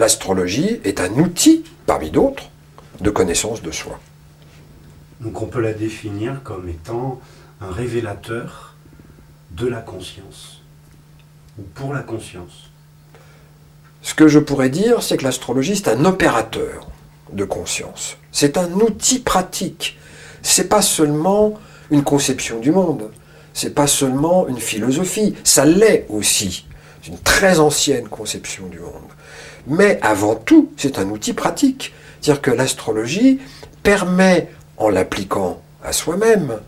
l'astrologie est un outil, parmi d'autres, de connaissance de soi. Donc on peut la définir comme étant un révélateur de la conscience, ou pour la conscience. Ce que je pourrais dire, c'est que l'astrologie, c'est un opérateur de conscience. C'est un outil pratique. C'est pas seulement une conception du monde. C'est pas seulement une philosophie. Ça l'est aussi. C'est une très ancienne conception du monde. Mais avant tout, c'est un outil pratique. C'est-à-dire que l'astrologie permet, en l'appliquant à soi-même,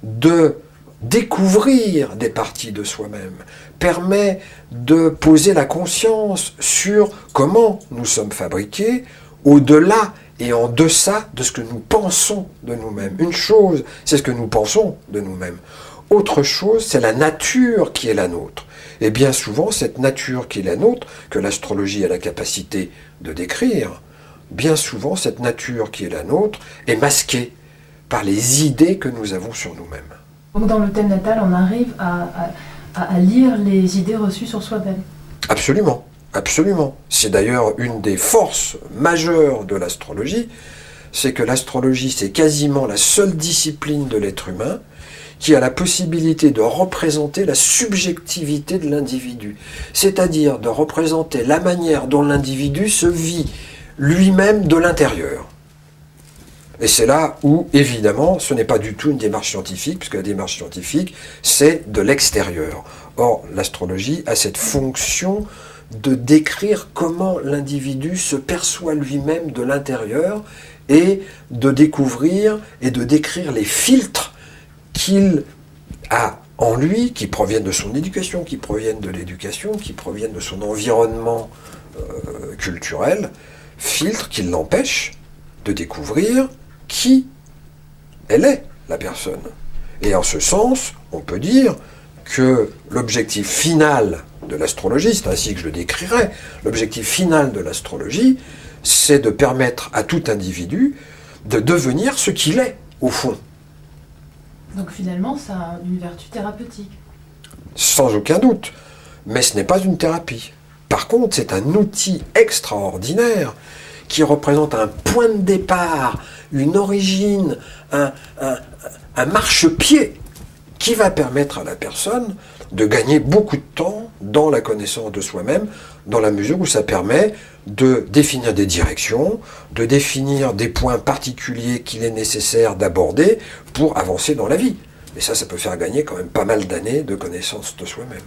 de découvrir des parties de soi-même, permet de poser la conscience sur comment nous sommes fabriqués, au-delà et en deçà de ce que nous pensons de nous-mêmes. Une chose, c'est ce que nous pensons de nous-mêmes. Autre chose, c'est la nature qui est la nôtre. Et bien souvent, cette nature qui est la nôtre, que l'astrologie a la capacité de décrire, bien souvent, cette nature qui est la nôtre est masquée par les idées que nous avons sur nous-mêmes. Donc dans le thème natal, on arrive à lire les idées reçues sur soi-même. Absolument, absolument. C'est d'ailleurs une des forces majeures de l'astrologie, c'est que l'astrologie, c'est quasiment la seule discipline de l'être humain qui a la possibilité de représenter la subjectivité de l'individu, c'est-à-dire de représenter la manière dont l'individu se vit lui-même de l'intérieur. Et c'est là où, évidemment, ce n'est pas du tout une démarche scientifique, puisque la démarche scientifique, c'est de l'extérieur. Or, l'astrologie a cette fonction de décrire comment l'individu se perçoit lui-même de l'intérieur et de découvrir et de décrire les filtres qu'il a en lui, qui proviennent de son éducation, qui proviennent de l'éducation, qui proviennent de son environnement culturel, filtres qui l'empêchent de découvrir qui elle est, la personne. Et en ce sens, on peut dire que l'objectif final de l'astrologie, c'est ainsi que je le décrirais, l'objectif final de l'astrologie, c'est de permettre à tout individu de devenir ce qu'il est, au fond. Donc finalement, ça a une vertu thérapeutique. Sans aucun doute. Mais ce n'est pas une thérapie. Par contre, c'est un outil extraordinaire qui représente un point de départ, une origine, un marchepied qui va permettre à la personne de gagner beaucoup de temps dans la connaissance de soi-même, dans la mesure où ça permet de définir des directions, de définir des points particuliers qu'il est nécessaire d'aborder pour avancer dans la vie. Et ça peut faire gagner quand même pas mal d'années de connaissance de soi-même.